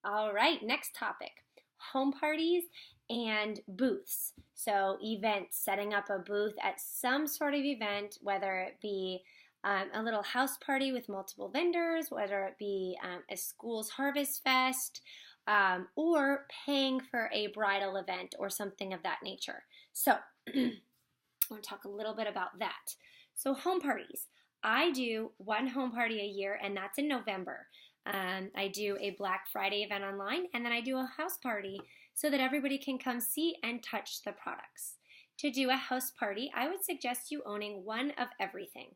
All right, next topic, home parties and booths. So events, setting up a booth at some sort of event, whether it be a little house party with multiple vendors, whether it be a school's harvest fest, or paying for a bridal event or something of that nature. So I want to talk a little bit about that. So home parties. I do one home party a year, and that's in November. I do a Black Friday event online, and then I do a house party so that everybody can come see and touch the products. To do a house party, I would suggest you owning one of everything.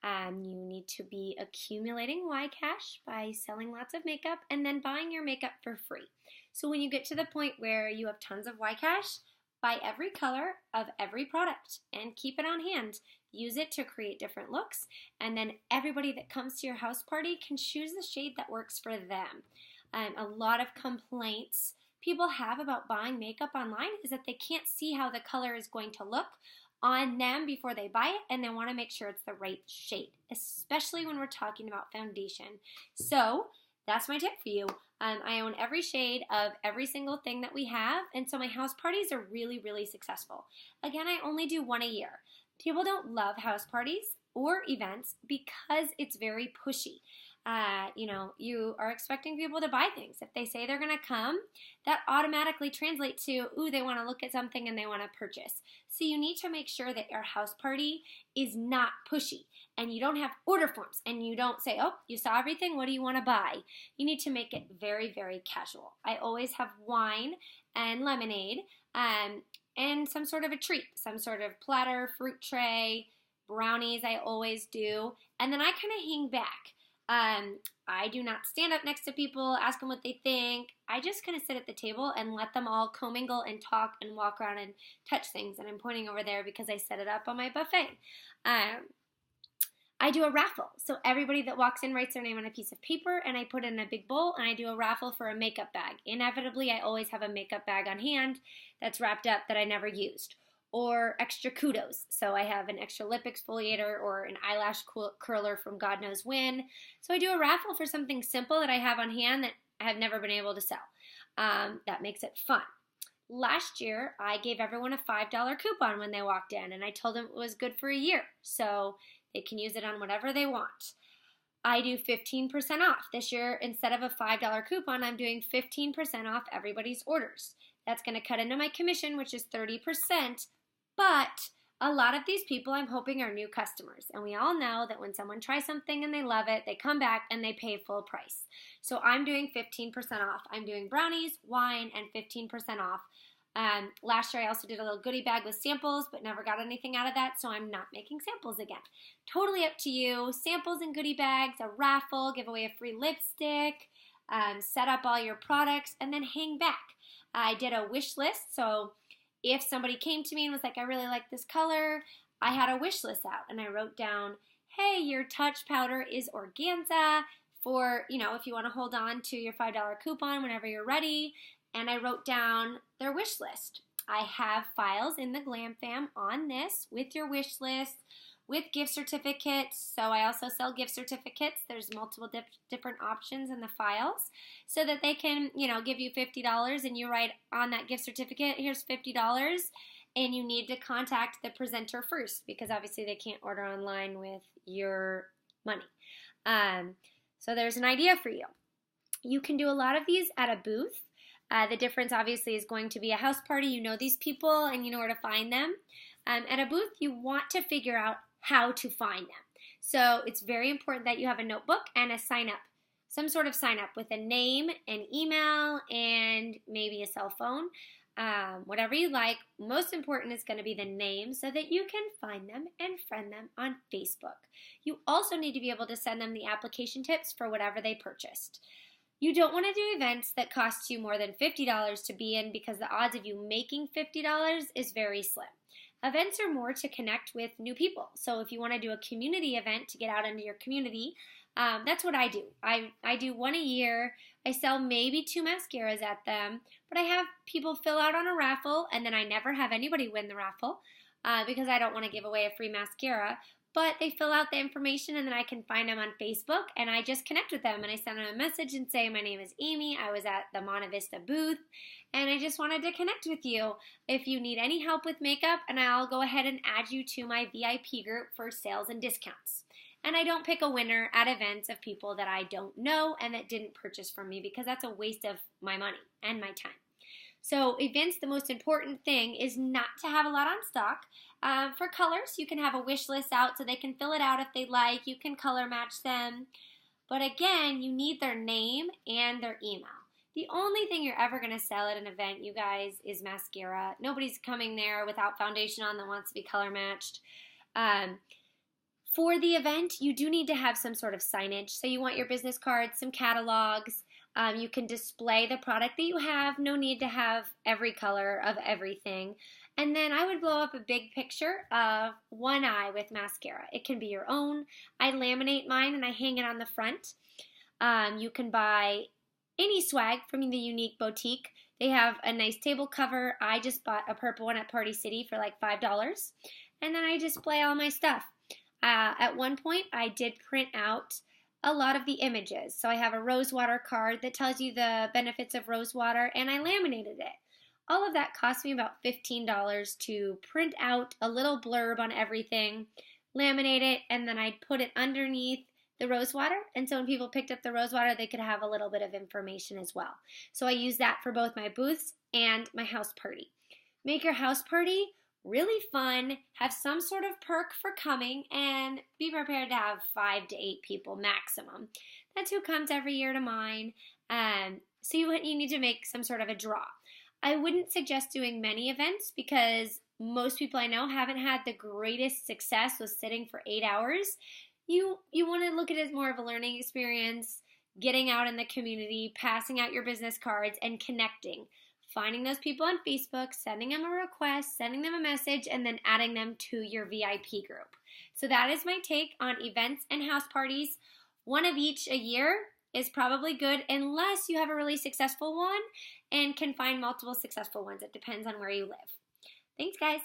You need to be accumulating Y cash by selling lots of makeup and then buying your makeup for free. So when you get to the point where you have tons of Y cash, buy every color of every product and keep it on hand. Use it to create different looks, and then everybody that comes to your house party can choose the shade that works for them. A lot of complaints people have about buying makeup online is that they can't see how the color is going to look on them before they buy it, and they want to make sure it's the right shade, especially when we're talking about foundation. So that's my tip for you. I own every shade of every single thing that we have, and so my house parties are really, really successful. Again, I only do one a year. People don't love house parties or events because it's very pushy. You are expecting people to buy things. If they say they're going to come, that automatically translates to, ooh, they want to look at something and they want to purchase. So you need to make sure that your house party is not pushy, and you don't have order forms, and you don't say, oh, you saw everything, what do you want to buy? You need to make it very, very casual. I always have wine and lemonade, and some sort of a treat, some sort of platter, fruit tray, brownies I always do, and then I kind of hang back. I do not stand up next to people, ask them what they think. I just kind of sit at the table and let them all commingle and talk and walk around and touch things. And I'm pointing over there because I set it up on my buffet. I do a raffle. So everybody that walks in writes their name on a piece of paper, and I put it in a big bowl, and I do a raffle for a makeup bag. Inevitably, I always have a makeup bag on hand that's wrapped up that I never used. Or extra kudos. So I have an extra lip exfoliator or an eyelash curler from God knows when. So I do a raffle for something simple that I have on hand that I have never been able to sell. That makes it fun. Last year, I gave everyone a $5 coupon when they walked in, and I told them it was good for a year, so they can use it on whatever they want. I do 15% off. This year, instead of a $5 coupon, I'm doing 15% off everybody's orders. That's going to cut into my commission, which is 30%, but a lot of these people I'm hoping are new customers. And we all know that when someone tries something and they love it, they come back and they pay full price. So I'm doing 15% off. I'm doing brownies, wine, and 15% off. Last year I also did a little goodie bag with samples, but never got anything out of that, so I'm not making samples again. Totally up to you. Samples and goodie bags, a raffle, give away a free lipstick, set up all your products, and then hang back. I did a wish list, so if somebody came to me and was like, I really like this color, I had a wish list out, and I wrote down, hey, your touch powder is organza for, if you want to hold on to your $5 coupon whenever you're ready, and I wrote down their wish list. I have files in the Glam Fam on this with your wish list, with gift certificates. So I also sell gift certificates. There's multiple different options in the files so that they can, give you $50 and you write on that gift certificate, here's $50, and you need to contact the presenter first because obviously they can't order online with your money. So there's an idea for you. You can do a lot of these at a booth. The difference obviously is going to be a house party. You know these people and you know where to find them. At a booth, you want to figure out how to find them. So it's very important that you have a notebook and a sign up, some sort of sign up with a name, an email, and maybe a cell phone, whatever you like. Most important is going to be the name so that you can find them and friend them on Facebook. You also need to be able to send them the application tips for whatever they purchased. You don't want to do events that cost you more than $50 to be in because the odds of you making $50 is very slim. Events are more to connect with new people. So if you want to do a community event to get out into your community, that's what I do. I do one a year. I sell maybe 2 mascaras at them, but I have people fill out on a raffle, and then I never have anybody win the raffle because I don't want to give away a free mascara. but they fill out the information and then I can find them on Facebook and I just connect with them and I send them a message and say, my name is Amy, I was at the Monta Vista booth and I just wanted to connect with you. If you need any help with makeup, and I'll go ahead and add you to my VIP group for sales and discounts. And I don't pick a winner at events of people that I don't know and that didn't purchase from me because that's a waste of my money and my time. So events, the most important thing is not to have a lot on stock. For colors, you can have a wish list out so they can fill it out if they like. You can color match them. But again, you need their name and their email. The only thing you're ever going to sell at an event, you guys, is mascara. Nobody's coming there without foundation on that wants to be color matched. For the event, you do need to have some sort of signage. So you want your business cards, some catalogs. You can display the product that you have. No need to have every color of everything. And then I would blow up a big picture of one eye with mascara. It can be your own. I laminate mine and I hang it on the front. You can buy any swag from the Younique boutique. They have a nice table cover. I just bought a purple one at Party City for like $5. And then I display all my stuff. At one point, I did print out a lot of the images. So I have a rosewater card that tells you the benefits of rosewater, and I laminated it. All of that cost me about $15 to print out a little blurb on everything, laminate it, and then I'd put it underneath the rosewater. And so when people picked up the rosewater, they could have a little bit of information as well. So I use that for both my booths and my house party. Make your house party really fun, have some sort of perk for coming, and be prepared to have 5 to 8 people maximum. That's who comes every year to mine. So you need to make some sort of a draw. I wouldn't suggest doing many events because most people I know haven't had the greatest success with sitting for 8 hours. You want to look at it as more of a learning experience, getting out in the community, passing out your business cards, and connecting. Finding those people on Facebook, sending them a request, sending them a message, and then adding them to your VIP group. So that is my take on events and house parties. One of each a year is probably good unless you have a really successful one and can find multiple successful ones. It depends on where you live. Thanks, guys.